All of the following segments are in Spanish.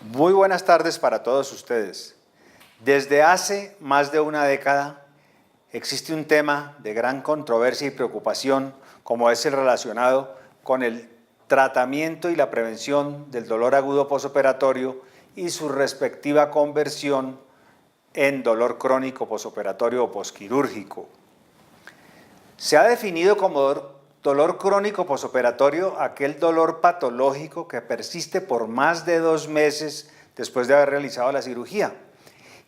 Muy buenas tardes para todos ustedes. Desde hace más de una década existe un tema de gran controversia y preocupación, como es el relacionado con el tratamiento y la prevención del dolor agudo posoperatorio y su respectiva conversión en dolor crónico posoperatorio o posquirúrgico. Se ha definido como dolor crónico posoperatorio aquel dolor patológico que persiste por más de 2 meses después de haber realizado la cirugía.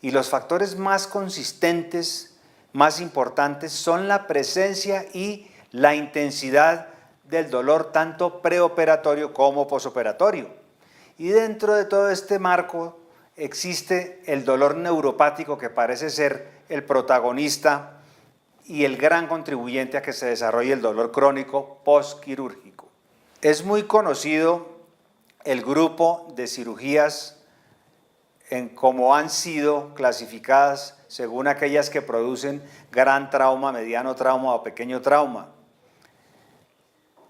Y los factores más consistentes, más importantes, son la presencia y la intensidad del dolor tanto preoperatorio como posoperatorio. Y dentro de todo este marco existe el dolor neuropático, que parece ser el protagonista y el gran contribuyente a que se desarrolle el dolor crónico postquirúrgico. Es muy conocido el grupo de cirugías en cómo han sido clasificadas según aquellas que producen gran trauma, mediano trauma o pequeño trauma.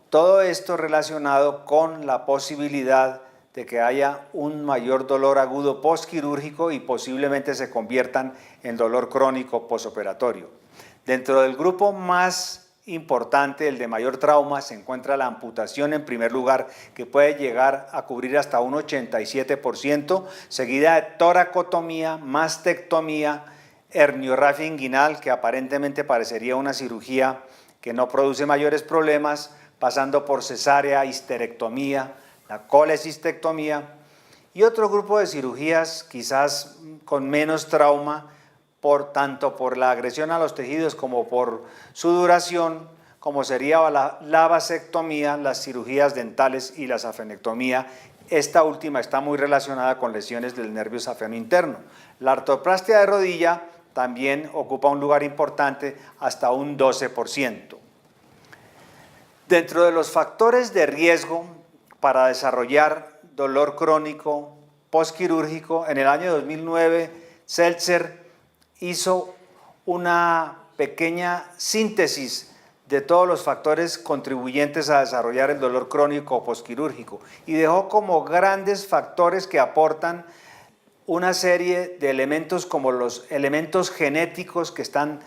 Todo esto relacionado con la posibilidad de que haya un mayor dolor agudo postquirúrgico y posiblemente se conviertan en dolor crónico posoperatorio. Dentro del grupo más importante, el de mayor trauma, se encuentra la amputación en primer lugar, que puede llegar a cubrir hasta un 87%, seguida de toracotomía, mastectomía, herniorrafia inguinal, que aparentemente parecería una cirugía que no produce mayores problemas, pasando por cesárea, histerectomía, la colecistectomía, y otro grupo de cirugías quizás con menos trauma, tanto por la agresión a los tejidos como por su duración, como sería la vasectomía, las cirugías dentales y la safenectomía. Esta última está muy relacionada con lesiones del nervio safeno interno. La artroplastia de rodilla también ocupa un lugar importante, hasta un 12%. Dentro de los factores de riesgo para desarrollar dolor crónico postquirúrgico, en el año 2009, Seltzer hizo una pequeña síntesis de todos los factores contribuyentes a desarrollar el dolor crónico postquirúrgico y dejó como grandes factores que aportan una serie de elementos como los elementos genéticos que están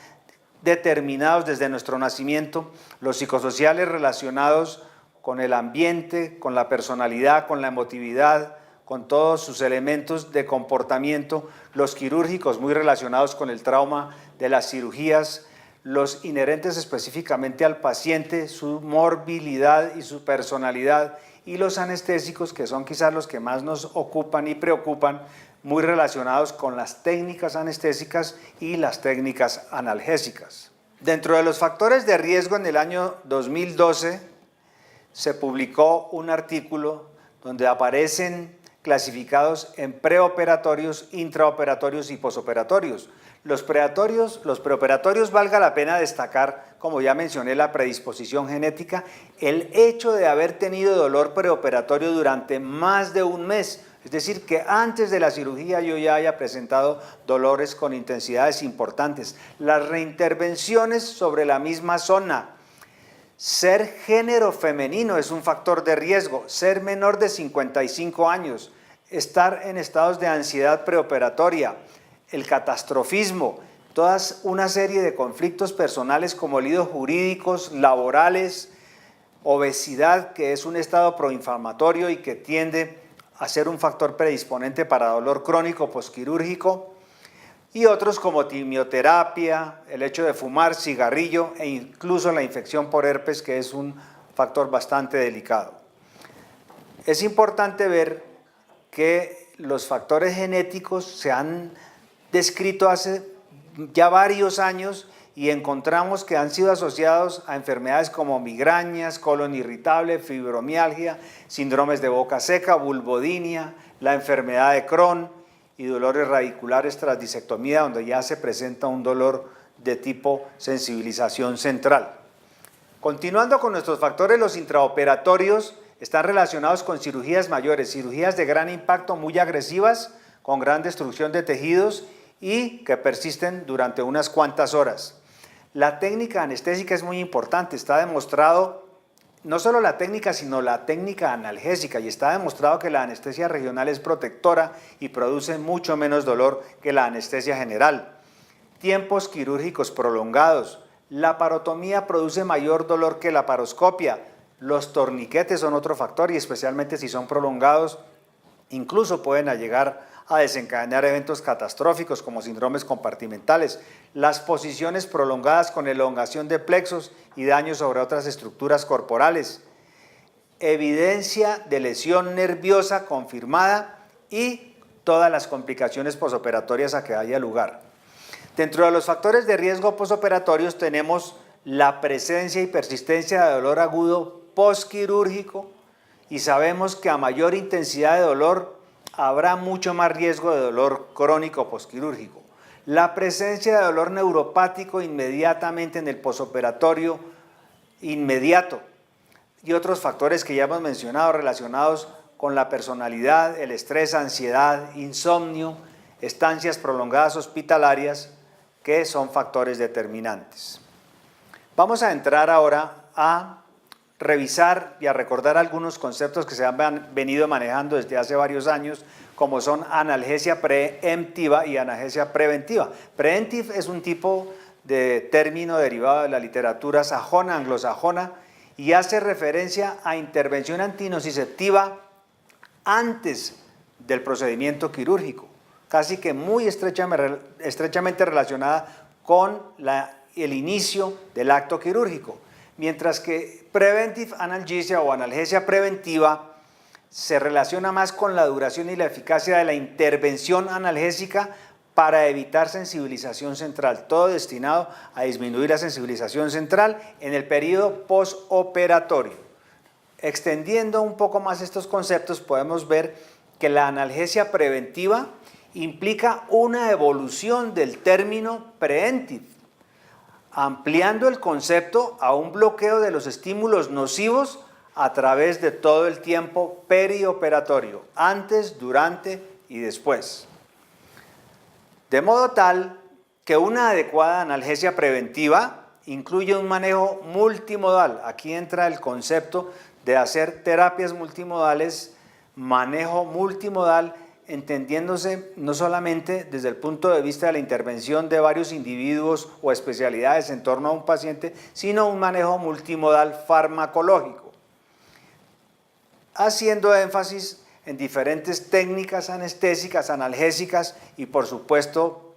determinados desde nuestro nacimiento, los psicosociales relacionados con el ambiente, con la personalidad, con la emotividad, con todos sus elementos de comportamiento, los quirúrgicos muy relacionados con el trauma de las cirugías, los inherentes específicamente al paciente, su morbilidad y su personalidad, y los anestésicos, que son quizás los que más nos ocupan y preocupan, muy relacionados con las técnicas anestésicas y las técnicas analgésicas. Dentro de los factores de riesgo, en el año 2012 se publicó un artículo donde aparecen clasificados en preoperatorios, intraoperatorios y posoperatorios. Los preoperatorios, valga la pena destacar, como ya mencioné, la predisposición genética, el hecho de haber tenido dolor preoperatorio durante más de un mes, es decir, que antes de la cirugía yo ya haya presentado dolores con intensidades importantes. Las reintervenciones sobre la misma zona. Ser género femenino es un factor de riesgo, ser menor de 55 años, estar en estados de ansiedad preoperatoria, el catastrofismo, toda una serie de conflictos personales como líos jurídicos, laborales, obesidad, que es un estado proinflamatorio y que tiende a ser un factor predisponente para dolor crónico postquirúrgico, y otros como quimioterapia, el hecho de fumar, cigarrillo e incluso la infección por herpes, que es un factor bastante delicado. Es importante ver que los factores genéticos se han descrito hace ya varios años y encontramos que han sido asociados a enfermedades como migrañas, colon irritable, fibromialgia, síndromes de boca seca, vulvodinia, la enfermedad de Crohn y dolores radiculares tras disectomía, donde ya se presenta un dolor de tipo sensibilización central. Continuando con nuestros factores, los intraoperatorios están relacionados con cirugías mayores, cirugías de gran impacto, muy agresivas, con gran destrucción de tejidos y que persisten durante unas cuantas horas. La técnica anestésica es muy importante, está demostrado no solo la técnica, sino la técnica analgésica, y está demostrado que la anestesia regional es protectora y produce mucho menos dolor que la anestesia general. Tiempos quirúrgicos prolongados. La parotomía produce mayor dolor que la paroscopia. Los torniquetes son otro factor y especialmente si son prolongados, incluso pueden llegar a desencadenar eventos catastróficos como síndromes compartimentales. Las posiciones prolongadas con elongación de plexos y daño sobre otras estructuras corporales. Evidencia de lesión nerviosa confirmada y todas las complicaciones posoperatorias a que haya lugar. Dentro de los factores de riesgo posoperatorios tenemos la presencia y persistencia de dolor agudo postquirúrgico, y sabemos que a mayor intensidad de dolor habrá mucho más riesgo de dolor crónico postquirúrgico. La presencia de dolor neuropático inmediatamente en el posoperatorio inmediato y otros factores que ya hemos mencionado relacionados con la personalidad, el estrés, ansiedad, insomnio, estancias prolongadas hospitalarias, que son factores determinantes. Vamos a entrar ahora a revisar y a recordar algunos conceptos que se han venido manejando desde hace varios años, como son analgesia preemptiva y analgesia preventiva. Preemptive es un tipo de término derivado de la literatura sajona, anglosajona, y hace referencia a intervención antinociceptiva antes del procedimiento quirúrgico, casi que muy estrechamente relacionada con el inicio del acto quirúrgico, mientras que preventive analgesia o analgesia preventiva se relaciona más con la duración y la eficacia de la intervención analgésica para evitar sensibilización central, todo destinado a disminuir la sensibilización central en el periodo postoperatorio. Extendiendo un poco más estos conceptos, podemos ver que la analgesia preventiva implica una evolución del término preemptive, ampliando el concepto a un bloqueo de los estímulos nocivos a través de todo el tiempo perioperatorio, antes, durante y después. De modo tal que una adecuada analgesia preventiva incluye un manejo multimodal. Aquí entra el concepto de hacer terapias multimodales, manejo multimodal, entendiéndose no solamente desde el punto de vista de la intervención de varios individuos o especialidades en torno a un paciente, sino un manejo multimodal farmacológico, haciendo énfasis en diferentes técnicas anestésicas, analgésicas y por supuesto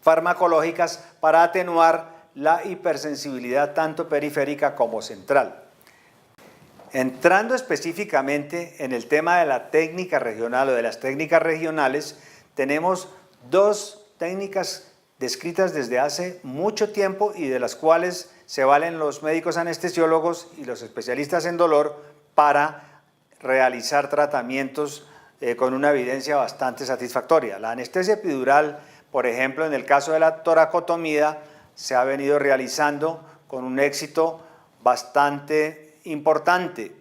farmacológicas para atenuar la hipersensibilidad tanto periférica como central. Entrando específicamente en el tema de la técnica regional o de las técnicas regionales, tenemos dos técnicas descritas desde hace mucho tiempo y de las cuales se valen los médicos anestesiólogos y los especialistas en dolor para realizar tratamientos con una evidencia bastante satisfactoria. La anestesia epidural, por ejemplo, en el caso de la toracotomía, se ha venido realizando con un éxito bastante importante,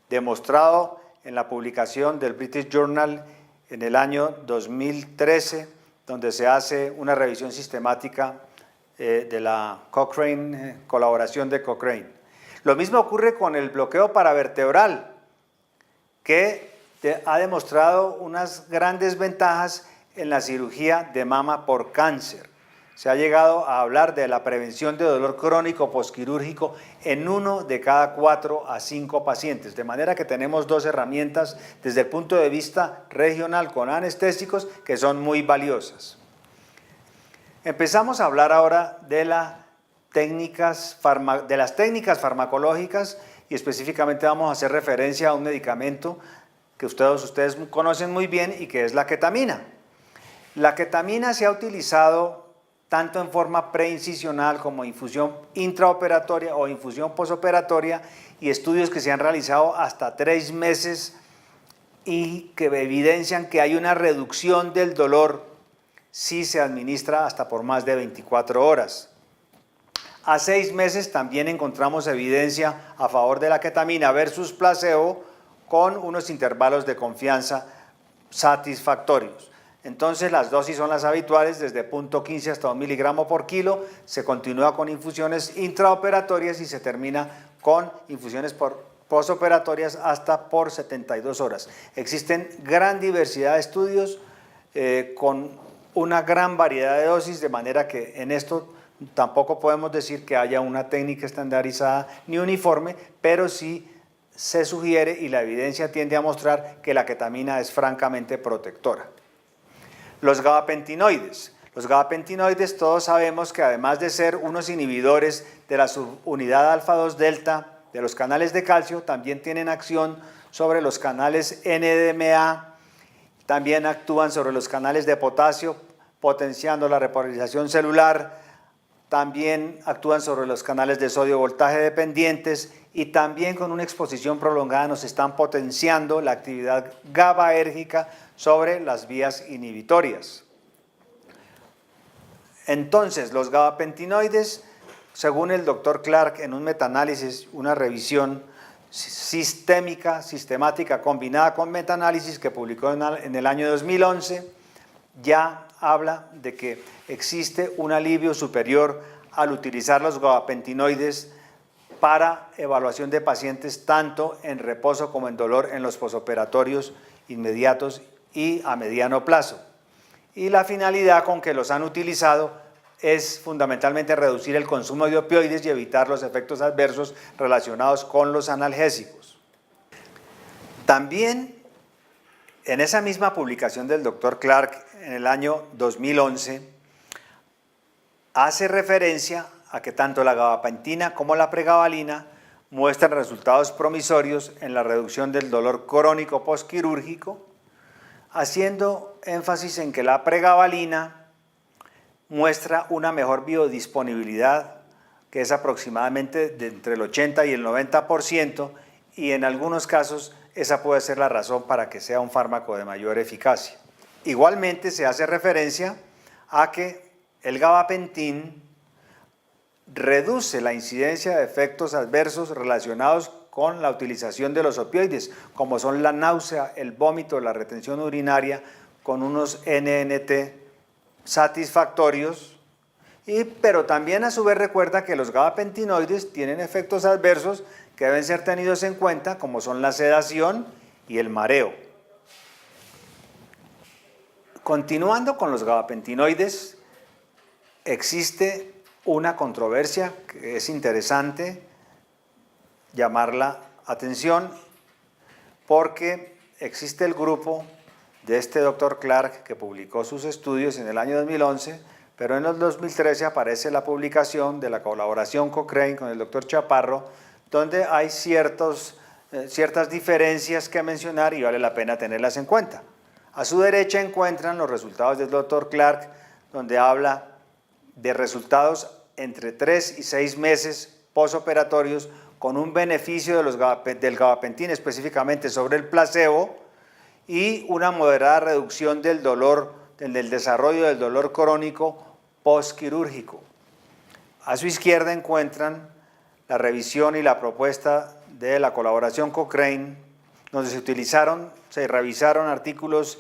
demostrado en la publicación del British Journal en el año 2013, donde se hace una revisión sistemática de la Cochrane, colaboración de Cochrane. Lo mismo ocurre con el bloqueo paravertebral, que ha demostrado unas grandes ventajas en la cirugía de mama por cáncer. Se ha llegado a hablar de la prevención de dolor crónico postquirúrgico en 1 de cada 4 a 5 pacientes, de manera que tenemos dos herramientas desde el punto de vista regional con anestésicos que son muy valiosas. Empezamos a hablar ahora de las técnicas farmacológicas y específicamente vamos a hacer referencia a un medicamento que ustedes conocen muy bien y que es la ketamina. La ketamina se ha utilizado tanto en forma preincisional como infusión intraoperatoria o infusión posoperatoria, y estudios que se han realizado hasta 3 meses y que evidencian que hay una reducción del dolor si se administra hasta por más de 24 horas. A 6 meses también encontramos evidencia a favor de la ketamina versus placebo con unos intervalos de confianza satisfactorios. Entonces las dosis son las habituales, desde 0.15 hasta 1 miligramo por kilo, se continúa con infusiones intraoperatorias y se termina con infusiones por posoperatorias hasta por 72 horas. Existen gran diversidad de estudios con una gran variedad de dosis, de manera que en esto tampoco podemos decir que haya una técnica estandarizada ni uniforme, pero sí se sugiere y la evidencia tiende a mostrar que la ketamina es francamente protectora. Los gabapentinoides. Los gabapentinoides todos sabemos que además de ser unos inhibidores de la subunidad alfa-2 delta de los canales de calcio, también tienen acción sobre los canales NMDA, también actúan sobre los canales de potasio, potenciando la repolarización celular, también actúan sobre los canales de sodio voltaje dependientes y también con una exposición prolongada nos están potenciando la actividad GABAérgica sobre las vías inhibitorias. Entonces, los gabapentinoides, según el doctor Clark en un metaanálisis, una revisión sistemática combinada con metaanálisis que publicó en el año 2011, ya habla de que existe un alivio superior al utilizar los gabapentinoides para evaluación de pacientes tanto en reposo como en dolor en los posoperatorios inmediatos y a mediano plazo. Y la finalidad con que los han utilizado es fundamentalmente reducir el consumo de opioides y evitar los efectos adversos relacionados con los analgésicos. También en esa misma publicación del doctor Clark en el año 2011 hace referencia a que tanto la gabapentina como la pregabalina muestran resultados promisorios en la reducción del dolor crónico postquirúrgico, haciendo énfasis en que la pregabalina muestra una mejor biodisponibilidad, que es aproximadamente de entre el 80 y el 90%, y en algunos casos esa puede ser la razón para que sea un fármaco de mayor eficacia. Igualmente se hace referencia a que el gabapentin reduce la incidencia de efectos adversos relacionados con la utilización de los opioides, como son la náusea, el vómito, la retención urinaria, con unos NNT satisfactorios, pero también a su vez recuerda que los gabapentinoides tienen efectos adversos que deben ser tenidos en cuenta, como son la sedación y el mareo. Continuando con los gabapentinoides, existe una controversia que es interesante llamar la atención, porque existe el grupo de este doctor Clark que publicó sus estudios en el año 2011, pero en el 2013 aparece la publicación de la colaboración Cochrane con el doctor Chaparro, donde hay ciertas diferencias que mencionar y vale la pena tenerlas en cuenta. A su derecha encuentran los resultados del doctor Clark, donde habla de resultados entre 3 y 6 meses posoperatorios con un beneficio del gabapentin específicamente sobre el placebo y una moderada reducción del dolor, del desarrollo del dolor crónico postquirúrgico. A su izquierda encuentran la revisión y la propuesta de la colaboración Cochrane, donde se revisaron artículos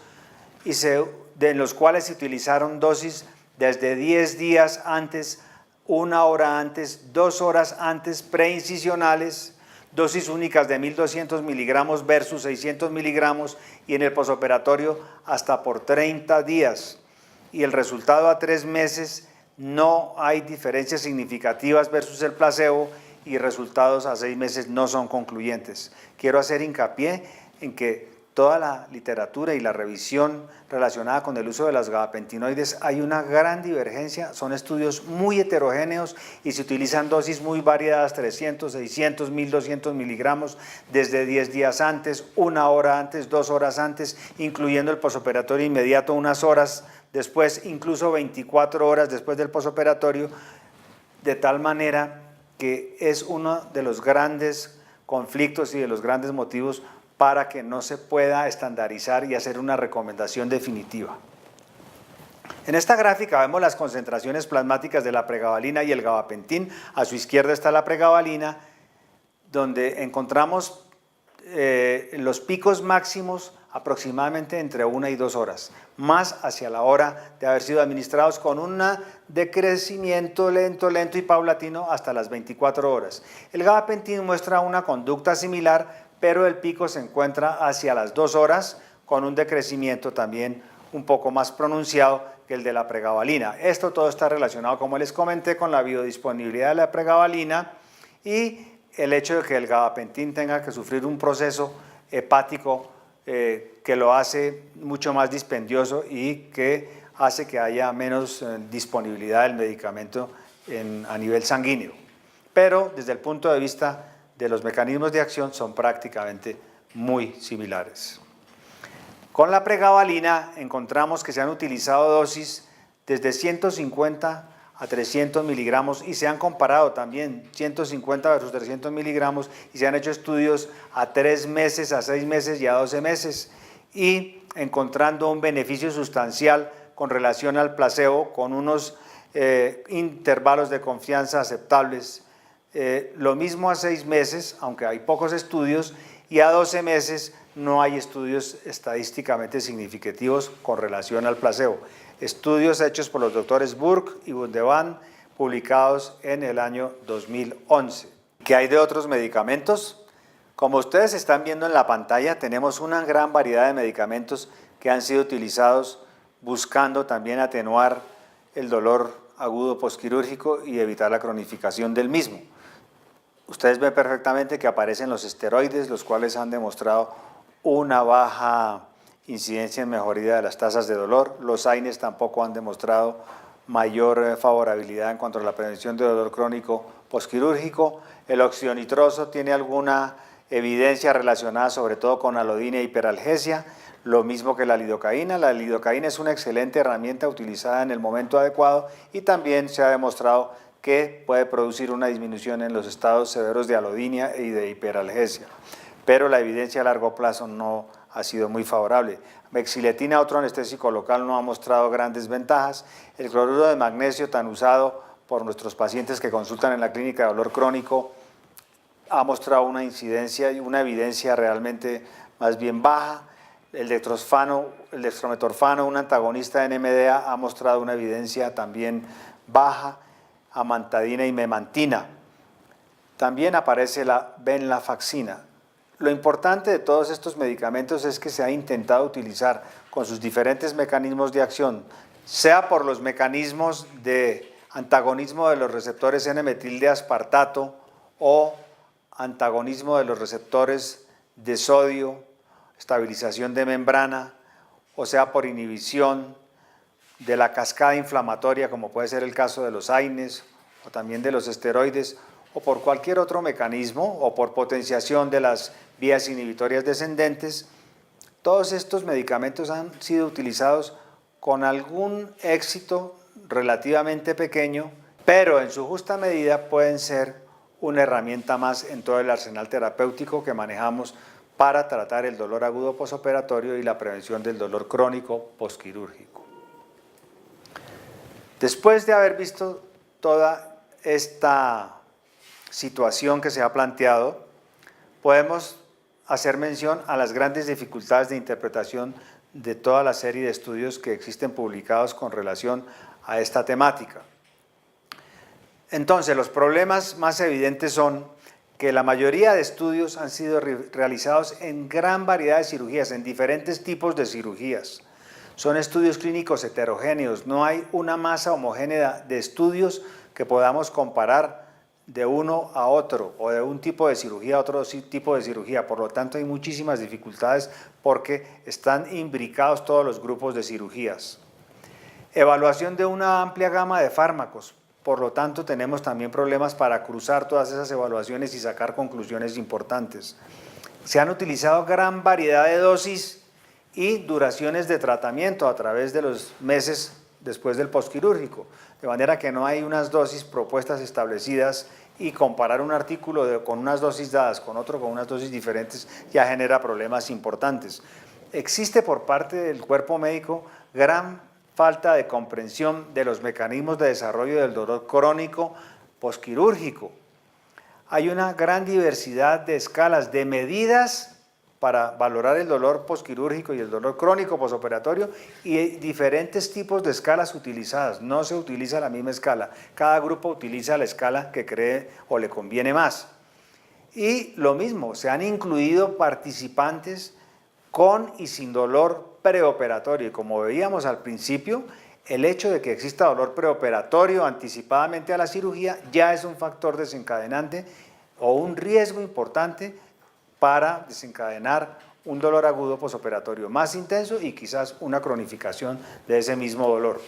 en los cuales se utilizaron dosis desde 10 días antes, 1 hora antes, 2 horas antes, preincisionales, dosis únicas de 1200 miligramos versus 600 miligramos y en el posoperatorio hasta por 30 días. Y el resultado a 3 meses no hay diferencias significativas versus el placebo y resultados a 6 meses no son concluyentes. Quiero hacer hincapié en que toda la literatura y la revisión relacionada con el uso de las gabapentinoides hay una gran divergencia, son estudios muy heterogéneos y se utilizan dosis muy variadas, 300, 600, 1200 miligramos desde 10 días antes, 1 hora antes, 2 horas antes, incluyendo el posoperatorio inmediato, unas horas después, incluso 24 horas después del posoperatorio, de tal manera que es uno de los grandes conflictos y de los grandes motivos para que no se pueda estandarizar y hacer una recomendación definitiva. En esta gráfica vemos las concentraciones plasmáticas de la pregabalina y el gabapentin. A su izquierda está la pregabalina, donde encontramos los picos máximos aproximadamente entre 1 y 2 horas, más hacia la hora de haber sido administrados con un decrecimiento lento y paulatino hasta las 24 horas. El gabapentin muestra una conducta similar, pero el pico se encuentra hacia las 2 horas con un decrecimiento también un poco más pronunciado que el de la pregabalina. Esto todo está relacionado, como les comenté, con la biodisponibilidad de la pregabalina y el hecho de que el gabapentin tenga que sufrir un proceso hepático que lo hace mucho más dispendioso y que hace que haya menos disponibilidad del medicamento a nivel sanguíneo. Pero desde el punto de vista de los mecanismos de acción son prácticamente muy similares. Con la pregabalina encontramos que se han utilizado dosis desde 150 a 300 miligramos y se han comparado también 150 versus 300 miligramos y se han hecho estudios a 3 meses, a 6 meses y a 12 meses y encontrando un beneficio sustancial con relación al placebo con unos intervalos de confianza aceptables. Lo mismo a 6 meses, aunque hay pocos estudios, y a 12 meses no hay estudios estadísticamente significativos con relación al placebo. Estudios hechos por los doctores Burke y Bundevan, publicados en el año 2011. ¿Qué hay de otros medicamentos? Como ustedes están viendo en la pantalla, tenemos una gran variedad de medicamentos que han sido utilizados buscando también atenuar el dolor agudo posquirúrgico y evitar la cronificación del mismo. Ustedes ven perfectamente que aparecen los esteroides, los cuales han demostrado una baja incidencia en mejoría de las tasas de dolor. Los AINES tampoco han demostrado mayor favorabilidad en cuanto a la prevención de dolor crónico posquirúrgico. El oxyonitroso tiene alguna evidencia relacionada sobre todo con alodina e hiperalgesia, lo mismo que la lidocaína. La lidocaína es una excelente herramienta utilizada en el momento adecuado y también se ha demostrado que puede producir una disminución en los estados severos de alodinia y de hiperalgesia, pero la evidencia a largo plazo no ha sido muy favorable. Mexiletina, otro anestésico local, no ha mostrado grandes ventajas. El cloruro de magnesio, tan usado por nuestros pacientes que consultan en la clínica de dolor crónico, ha mostrado una incidencia y una evidencia realmente más bien baja. El dextrometorfano, un antagonista de NMDA, ha mostrado una evidencia también baja. Amantadina y memantina. También aparece la venlafaxina. Lo importante de todos estos medicamentos es que se ha intentado utilizar con sus diferentes mecanismos de acción, sea por los mecanismos de antagonismo de los receptores N-metil de aspartato o antagonismo de los receptores de sodio, estabilización de membrana, o sea por inhibición de la cascada inflamatoria, como puede ser el caso de los AINES o también de los esteroides, o por cualquier otro mecanismo, o por potenciación de las vías inhibitorias descendentes. Todos estos medicamentos han sido utilizados con algún éxito relativamente pequeño, pero en su justa medida pueden ser una herramienta más en todo el arsenal terapéutico que manejamos para tratar el dolor agudo posoperatorio y la prevención del dolor crónico posquirúrgico. Después de haber visto toda esta situación que se ha planteado, podemos hacer mención a las grandes dificultades de interpretación de toda la serie de estudios que existen publicados con relación a esta temática. Entonces, los problemas más evidentes son que la mayoría de estudios han sido realizados en gran variedad de cirugías, en diferentes tipos de cirugías. Son estudios clínicos heterogéneos, no hay una masa homogénea de estudios que podamos comparar de uno a otro o de un tipo de cirugía a otro tipo de cirugía. Por lo tanto, hay muchísimas dificultades porque están imbricados todos los grupos de cirugías. Evaluación de una amplia gama de fármacos. Por lo tanto, tenemos también problemas para cruzar todas esas evaluaciones y sacar conclusiones importantes. Se han utilizado gran variedad de dosis y duraciones de tratamiento a través de los meses después del posquirúrgico, de manera que no hay unas dosis propuestas establecidas y comparar un artículo con unas dosis dadas con otro con unas dosis diferentes ya genera problemas importantes. Existe por parte del cuerpo médico gran falta de comprensión de los mecanismos de desarrollo del dolor crónico posquirúrgico. Hay una gran diversidad de escalas, de medidas para valorar el dolor posquirúrgico y el dolor crónico posoperatorio y diferentes tipos de escalas utilizadas. No se utiliza la misma escala, cada grupo utiliza la escala que cree o le conviene más. Y lo mismo, se han incluido participantes con y sin dolor preoperatorio. Y como veíamos al principio, el hecho de que exista dolor preoperatorio anticipadamente a la cirugía ya es un factor desencadenante o un riesgo importante para desencadenar un dolor agudo posoperatorio más intenso y quizás una cronificación de ese mismo dolor.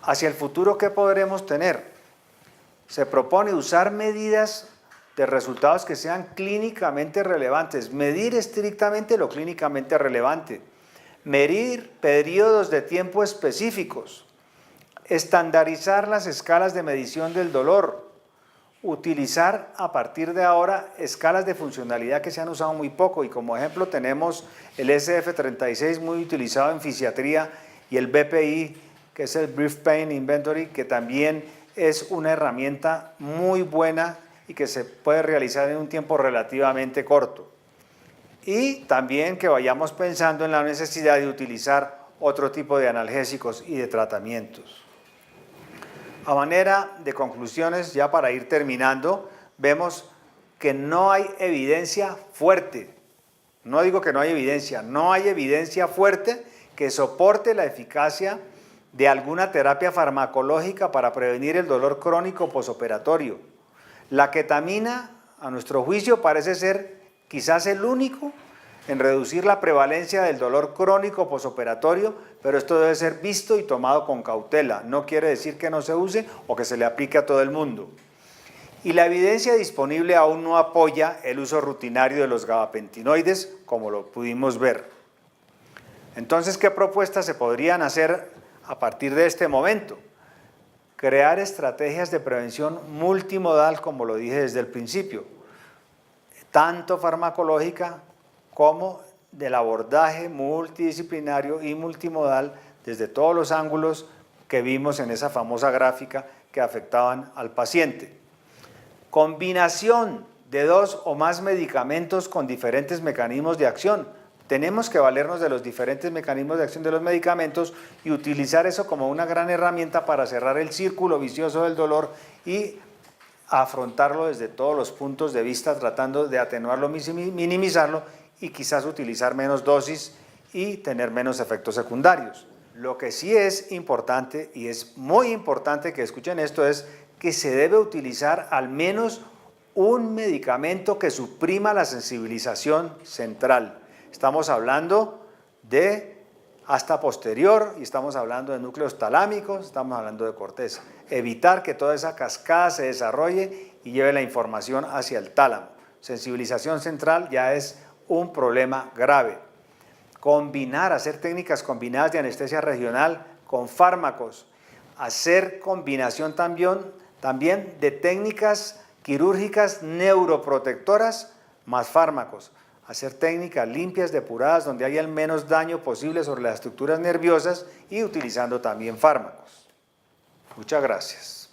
Hacia el futuro, ¿qué podremos tener? Se propone usar medidas de resultados que sean clínicamente relevantes, medir estrictamente lo clínicamente relevante, medir periodos de tiempo específicos, estandarizar las escalas de medición del dolor, utilizar a partir de ahora escalas de funcionalidad que se han usado muy poco y como ejemplo tenemos el SF36 muy utilizado en fisiatría y el BPI que es el Brief Pain Inventory que también es una herramienta muy buena y que se puede realizar en un tiempo relativamente corto. Y también que vayamos pensando en la necesidad de utilizar otro tipo de analgésicos y de tratamientos. A manera de conclusiones, ya para ir terminando, vemos que no hay evidencia fuerte, no digo que no hay evidencia, no hay evidencia fuerte que soporte la eficacia de alguna terapia farmacológica para prevenir el dolor crónico posoperatorio. La ketamina, a nuestro juicio, parece ser quizás el único en reducir la prevalencia del dolor crónico posoperatorio, pero esto debe ser visto y tomado con cautela. No quiere decir que no se use o que se le aplique a todo el mundo. Y la evidencia disponible aún no apoya el uso rutinario de los gabapentinoides, como lo pudimos ver. Entonces, ¿qué propuestas se podrían hacer a partir de este momento? Crear estrategias de prevención multimodal, como lo dije desde el principio, tanto farmacológica como del abordaje multidisciplinario y multimodal desde todos los ángulos que vimos en esa famosa gráfica que afectaban al paciente. Combinación de 2 o más medicamentos con diferentes mecanismos de acción. Tenemos que valernos de los diferentes mecanismos de acción de los medicamentos y utilizar eso como una gran herramienta para cerrar el círculo vicioso del dolor y afrontarlo desde todos los puntos de vista, tratando de atenuarlo, minimizarlo y quizás utilizar menos dosis y tener menos efectos secundarios. Lo que sí es importante, y es muy importante que escuchen esto, es que se debe utilizar al menos un medicamento que suprima la sensibilización central. Estamos hablando de hasta posterior y estamos hablando de núcleos talámicos, estamos hablando de corteza. Evitar que toda esa cascada se desarrolle y lleve la información hacia el tálamo. Sensibilización central ya es un problema grave. Combinar, hacer técnicas combinadas de anestesia regional con fármacos, hacer combinación también de técnicas quirúrgicas neuroprotectoras más fármacos, hacer técnicas limpias, depuradas, donde haya el menos daño posible sobre las estructuras nerviosas y utilizando también fármacos. Muchas gracias.